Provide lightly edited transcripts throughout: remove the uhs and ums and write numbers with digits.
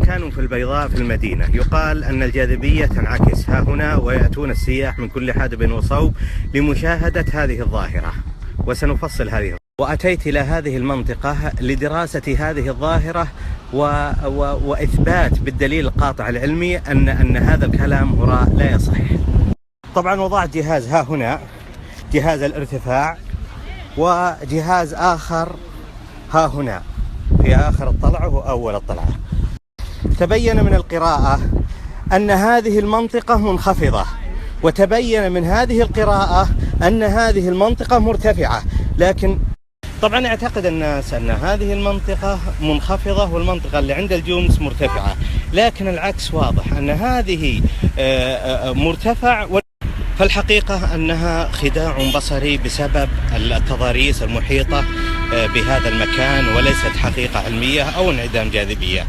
مكان في البيضاء في المدينة، يقال أن الجاذبية تنعكس ها هنا، ويأتون السياح من كل حدب وصوب لمشاهدة هذه الظاهرة، وسنفصل هذه. وأتيت إلى هذه المنطقة لدراسة هذه الظاهرة وإثبات بالدليل القاطع العلمي أن هذا الكلام هراء لا يصح. طبعا وضعت جهاز ها هنا، جهاز الارتفاع، وجهاز آخر ها هنا في آخر الطلعة وأول الطلعة. تبين من القراءة أن هذه المنطقة منخفضة، وتبين من هذه القراءة أن هذه المنطقة مرتفعة، لكن طبعا يعتقد الناس أن هذه المنطقة منخفضة والمنطقة اللي عند الجمس مرتفعة، لكن العكس واضح أن هذه مرتفع. فالحقيقة أنها خداع بصري بسبب التضاريس المحيطة بهذا المكان، وليست حقيقة علمية أو انعدام جاذبية.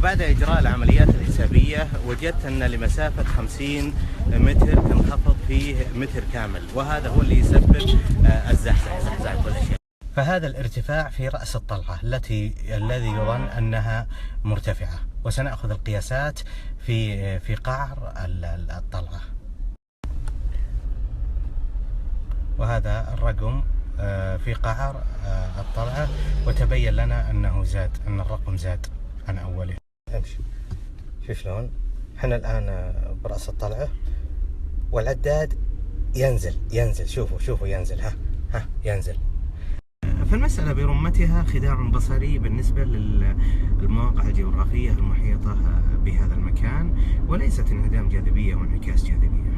بعد إجراء العمليات الحسابية وجدت أن لمسافة 50 متر تنخفض فيه متر كامل، وهذا هو اللي يسبب الزحزحة. فهذا الارتفاع في رأس الطلعة الذي يظن أنها مرتفعة، وسنأخذ القياسات في قعر الطلعة. وهذا الرقم في قعر الطلعة، وتبين لنا أنه زاد، أن الرقم زاد عن أوله. امشي شوف شلون احنا الآن برأس الطلعة، والعداد ينزل شوفوا ينزل، ها ينزل. فالمسألة برمتها خداع بصري بالنسبة للمواقع الجغرافية المحيطة بهذا المكان، وليست انعدام جاذبية وانعكاس جاذبية.